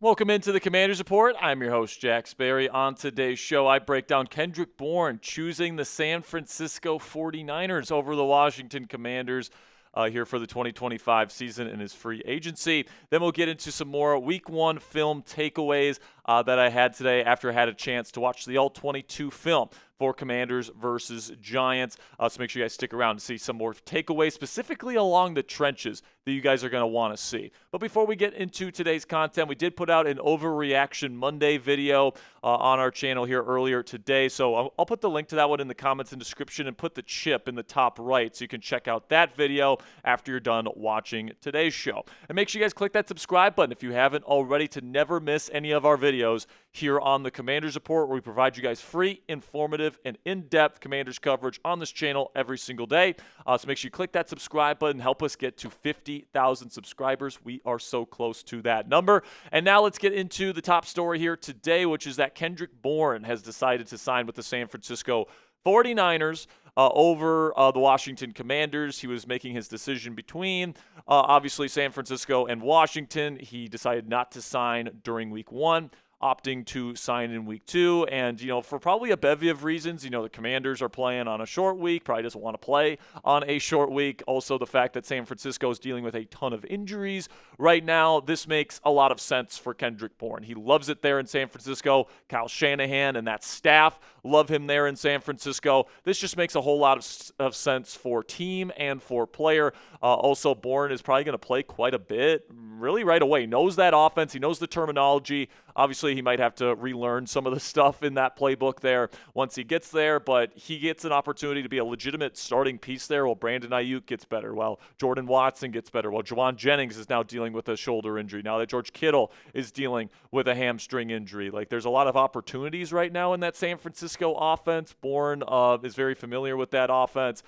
Welcome into the Commander's Report. I'm your host, Jack Sperry. On today's show, I break down Kendrick Bourne choosing the San Francisco 49ers over the Washington Commanders here for the 2025 season in his free agency. Then we'll get into some more Week 1 film takeaways that I had today after I had a chance to watch the All-22 film for Commanders versus Giants. So make sure you guys stick around to see some more takeaways, specifically along the trenches that you guys are going to want to see. But before we get into today's content, we did put out an Overreaction Monday video on our channel here earlier today. So I'll put the link to that one in the comments and description and put the chip in the top right so you can check out that video after you're done watching today's show. And make sure you guys click that subscribe button if you haven't already to never miss any of our videos here on the Commander's Report, where we provide you guys free, informative, and in-depth Commanders coverage on this channel every single day. So make sure you click that subscribe button. Help us get to 50,000 subscribers. We are so close to that number. And now let's get into the top story here today, which is that Kendrick Bourne has decided to sign with the San Francisco 49ers over the Washington Commanders. He was making his decision between, obviously, San Francisco and Washington. He decided not to sign during Week 1. Opting to sign in Week 2, and, for probably a bevy of reasons. The Commanders are playing on a short week, probably doesn't want to play on a short week. Also, the fact that San Francisco is dealing with a ton of injuries right now. This makes a lot of sense for Kendrick Bourne. He loves it there in San Francisco. Kyle Shanahan and that staff love him there in San Francisco. This just makes a whole lot of sense for team and for player. Also, Bourne is probably going to play quite a bit, really right away. He knows that offense. He knows the terminology. Obviously, he might have to relearn some of the stuff in that playbook there once he gets there, but he gets an opportunity to be a legitimate starting piece there while Brandon Ayuk gets better, while Jordan Watson gets better, while Javon Jennings is now dealing with a shoulder injury, now that George Kittle is dealing with a hamstring injury. There's a lot of opportunities right now in that San Francisco offense. Bourne is very familiar with that offense.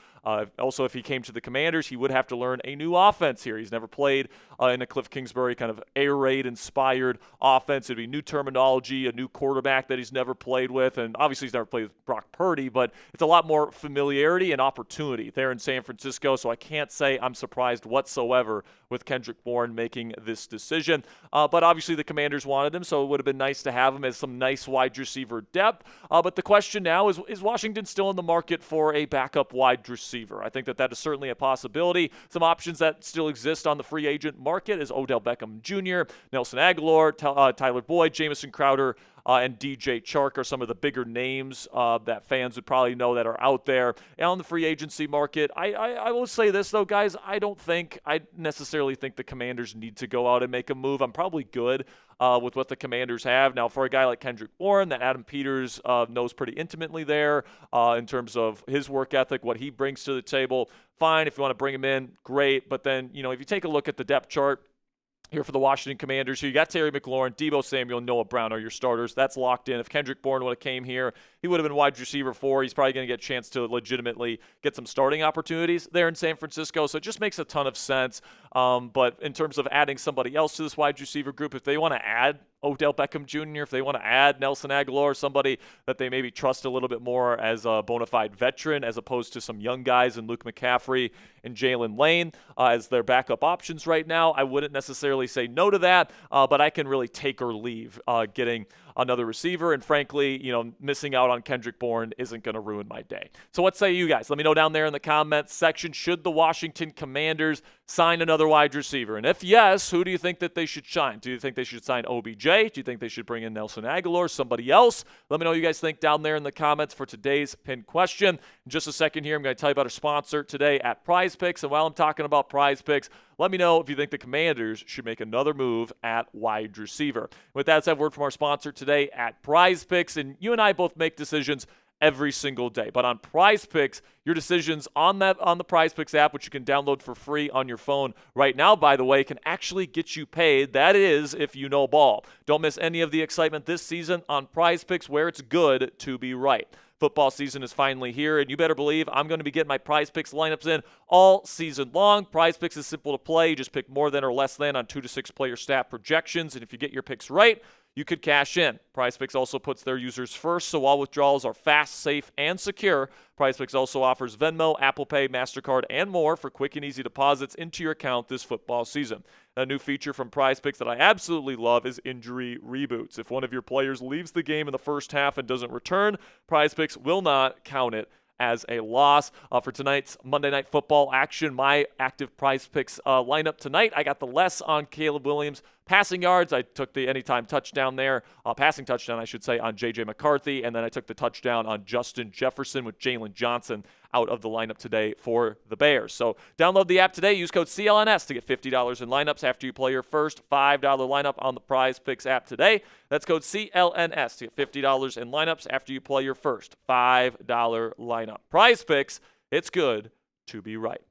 Also, if he came to the Commanders, he would have to learn a new offense here. He's never played in a Cliff Kingsbury kind of air raid inspired offense. It'd be new terminology, a new quarterback that he's never played with, and obviously he's never played with Brock Purdy, but it's a lot more familiarity and opportunity there in San Francisco, so I can't say I'm surprised whatsoever with Kendrick Bourne making this decision. But obviously the Commanders wanted him, so it would have been nice to have him as some nice wide receiver depth. But the question now is Washington still in the market for a backup wide receiver? I think that is certainly a possibility. Some options that still exist on the free agent market is Odell Beckham Jr., Nelson Agholor, Tyler Boyd, Jamison Crowder, and DJ Chark are some of the bigger names that fans would probably know that are out there. And on the free agency market, I will say this, though, guys. I necessarily think the Commanders need to go out and make a move. I'm probably good with what the Commanders have. Now, for a guy like Kendrick Bourne, that Adam Peters knows pretty intimately there in terms of his work ethic, what he brings to the table, fine. If you want to bring him in, great. But then, if you take a look at the depth chart here for the Washington Commanders, you got Terry McLaurin, Deebo Samuel, Noah Brown are your starters. That's locked in. If Kendrick Bourne would have came here, he would have been wide receiver 4. He's probably going to get a chance to legitimately get some starting opportunities there in San Francisco. So it just makes a ton of sense. But in terms of adding somebody else to this wide receiver group, if they want to add Odell Beckham Jr., if they want to add Nelson Agholor, somebody that they maybe trust a little bit more as a bona fide veteran as opposed to some young guys in Luke McCaffrey and Jalen Lane as their backup options right now, I wouldn't necessarily say no to that, but I can really take or leave getting another receiver. And frankly, missing out on Kendrick Bourne isn't going to ruin my day. So what say you guys? Let me know down there in the comments section. Should the Washington Commanders sign another wide receiver? And if yes, who do you think that they should sign? Do you think they should sign OBJ? Do you think they should bring in Nelson Agholor, somebody else? Let me know what you guys think down there in the comments for today's pinned question. In just a second here, I'm going to tell you about our sponsor today at PrizePicks. And while I'm talking about PrizePicks, let me know if you think the Commanders should make another move at wide receiver. With that said, word from our sponsor today at PrizePicks. And you and I both make decisions every single day. But on PrizePicks, your decisions on the PrizePicks app, which you can download for free on your phone right now, by the way, can actually get you paid. That is, if you know ball. Don't miss any of the excitement this season on PrizePicks, where it's good to be right. Football season is finally here, and you better believe I'm going to be getting my PrizePicks lineups in all season long. PrizePicks is simple to play. You just pick more than or less than on 2 to 6 player stat projections, and if you get your picks right, you could cash in. PrizePicks also puts their users first, so all withdrawals are fast, safe, and secure. PrizePicks also offers Venmo, Apple Pay, MasterCard, and more for quick and easy deposits into your account this football season. A new feature from PrizePicks that I absolutely love is injury reboots. If one of your players leaves the game in the first half and doesn't return, PrizePicks will not count it as a loss. For tonight's Monday Night Football action, my active PrizePicks lineup tonight, I got the less on Caleb Williams. Passing yards, I took the anytime touchdown there, passing touchdown, I should say, on J.J. McCarthy, and then I took the touchdown on Justin Jefferson with Jalen Johnson out of the lineup today for the Bears. So download the app today. Use code CLNS to get $50 in lineups after you play your first $5 lineup on the PrizePicks app today. That's code CLNS to get $50 in lineups after you play your first $5 lineup. PrizePicks, it's good to be right.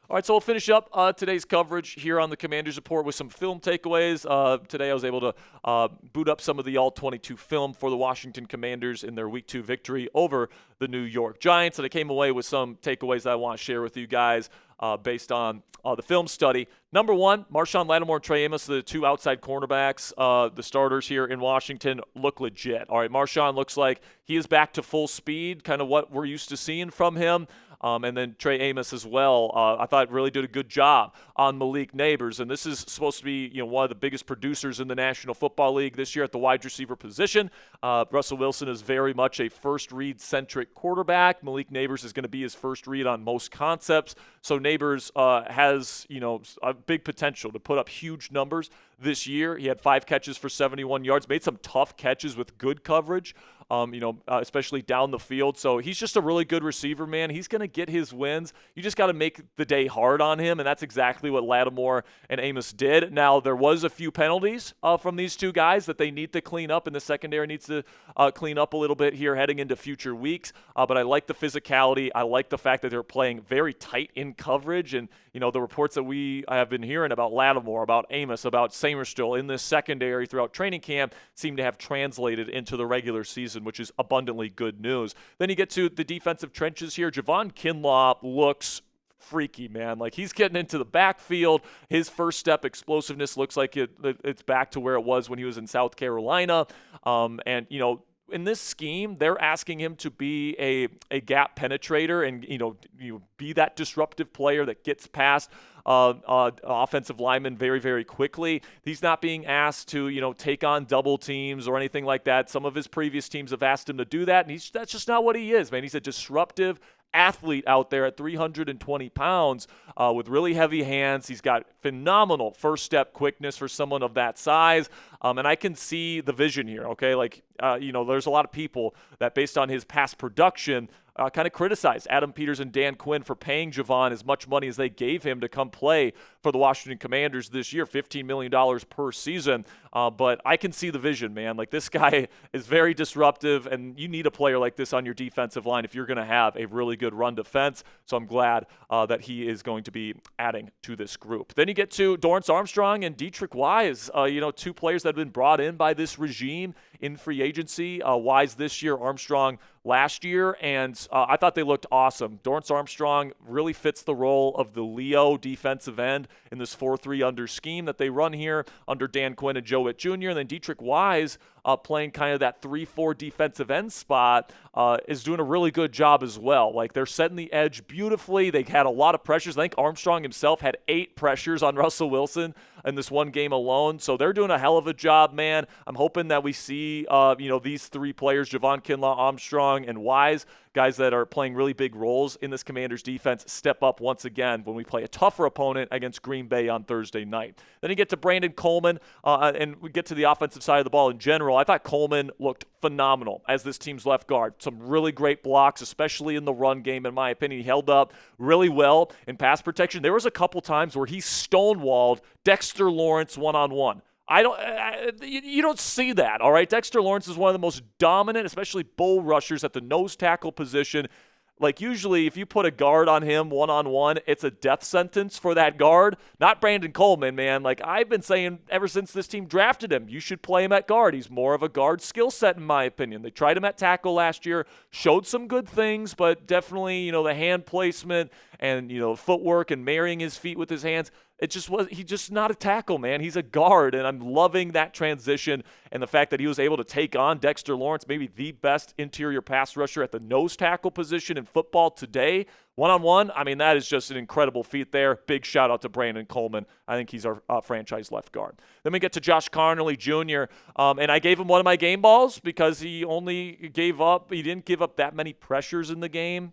All right, so we'll finish up today's coverage here on the Commander's Report with some film takeaways. Today I was able to boot up some of the All-22 film for the Washington Commanders in their Week 2 victory over the New York Giants, and I came away with some takeaways that I want to share with you guys based on the film study. Number one, Marshon, Lattimore, and Trey Amos, the two outside cornerbacks, the starters here in Washington, look legit. All right, Marshon looks like he is back to full speed, kind of what we're used to seeing from him. And then Trey Amos as well. I thought really did a good job on Malik Neighbors. And this is supposed to be one of the biggest producers in the National Football League this year at the wide receiver position. Russell Wilson is very much a first read-centric quarterback. Malik Neighbors is going to be his first read on most concepts. So Neighbors has a big potential to put up huge numbers this year. He had 5 catches for 71 yards, made some tough catches with good coverage. Especially down the field. So he's just a really good receiver, man. He's going to get his wins. You just got to make the day hard on him, and that's exactly what Lattimore and Amos did. Now, there was a few penalties from these two guys that they need to clean up, and the secondary needs to clean up a little bit here heading into future weeks. But I like the physicality. I like the fact that they're playing very tight in coverage, and the reports that I have been hearing about Lattimore, about Amos, about Samerstill in this secondary throughout training camp seem to have translated into the regular season, which is abundantly good news. Then you get to the defensive trenches here. Javon Kinlaw looks freaky, man. Like, he's getting into the backfield. His first step explosiveness looks like it's back to where it was when he was in South Carolina. In this scheme, they're asking him to be a gap penetrator and be that disruptive player that gets past offensive linemen very, very quickly. He's not being asked to take on double teams or anything like that. Some of his previous teams have asked him to do that, and that's just not what he is, man. He's a disruptive athlete out there at 320 pounds with really heavy hands. He's got phenomenal first step quickness for someone of that size. And I can see the vision here, okay? There's a lot of people that based on his past production kind of criticized Adam Peters and Dan Quinn for paying Javon as much money as they gave him to come play for the Washington Commanders this year, $15 million per season. But I can see the vision, man. Like, this guy is very disruptive, and you need a player like this on your defensive line if you're going to have a really good run defense. So I'm glad that he is going to be adding to this group. Then you get to Dorance Armstrong and Deatrich Wise, two players that have been brought in by this regime in free agency. Wise this year, Armstrong last year, and I thought they looked awesome. Dorance Armstrong really fits the role of the Leo defensive end in this 4-3 under scheme that they run here under Dan Quinn and Joe Witt Jr. And then Deatrich Wise playing kind of that 3-4 defensive end spot is doing a really good job as well. Like, they're setting the edge beautifully. They had a lot of pressures. I think Armstrong himself had 8 pressures on Russell Wilson in this one game alone. So they're doing a hell of a job, man. I'm hoping that we see, these 3 players, Javon, Kinlaw, Armstrong, and Wise, guys that are playing really big roles in this Commanders defense, step up once again when we play a tougher opponent against Green Bay on Thursday night. Then you get to Brandon Coleman, and we get to the offensive side of the ball in general. I thought Coleman looked phenomenal as this team's left guard. Some really great blocks, especially in the run game, in my opinion. He held up really well in pass protection. There was a couple times where he stonewalled Dexter Lawrence one-on-one. You don't see that, all right? Dexter Lawrence is one of the most dominant, especially bull rushers at the nose tackle position. Like, usually if you put a guard on him one-on-one, it's a death sentence for that guard. Not Brandon Coleman, man. Like, I've been saying ever since this team drafted him, you should play him at guard. He's more of a guard skill set, in my opinion. They tried him at tackle last year, showed some good things, but definitely, the hand placement and, footwork and marrying his feet with his hands. He's just not a tackle, man. He's a guard, and I'm loving that transition and the fact that he was able to take on Dexter Lawrence, maybe the best interior pass rusher at the nose tackle position in football today. One-on-one, I mean, that is just an incredible feat there. Big shout-out to Brandon Coleman. I think he's our franchise left guard. Then we get to Josh Conerly Jr., and I gave him one of my game balls because he didn't give up that many pressures in the game,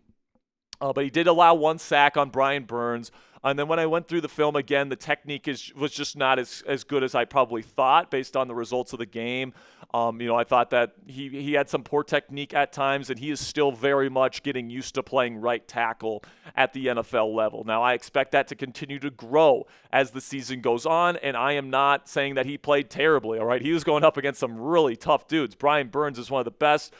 but he did allow one sack on Brian Burns. And then when I went through the film again, the technique was just not as good as I probably thought based on the results of the game. I thought that he had some poor technique at times, and he is still very much getting used to playing right tackle at the NFL level. Now, I expect that to continue to grow as the season goes on, and I am not saying that he played terribly, all right? He was going up against some really tough dudes. Brian Burns is one of the best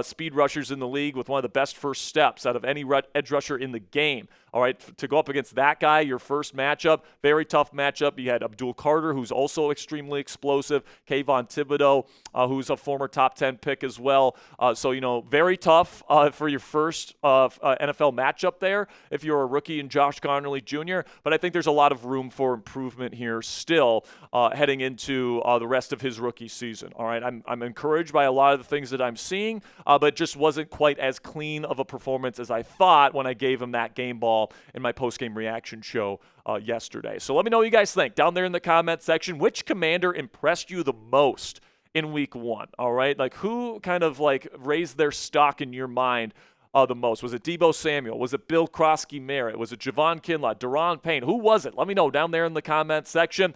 speed rushers in the league with one of the best first steps out of any edge rusher in the game. All right, to go up against that guy, your first matchup, very tough matchup. You had Abdul Carter, who's also extremely explosive, Kayvon Thibodeau, who's a former top 10 pick as well. So, very tough for your first NFL matchup there if you're a rookie in Josh Conerly Jr., but I think there's a lot of room for improvement here still heading into the rest of his rookie season. All right, I'm encouraged by a lot of the things that I'm seeing, but just wasn't quite as clean of a performance as I thought when I gave him that game ball in my post-game reaction show yesterday. So let me know what you guys think down there in the comment section. Which Commander impressed you the most in week 1? All right, who kind of raised their stock in your mind the most? Was it Deebo Samuel? Was it Bill Krosky Merritt? Was it Javon Kinlaw? Daron Payne? Who was it? Let me know down there in the comment section.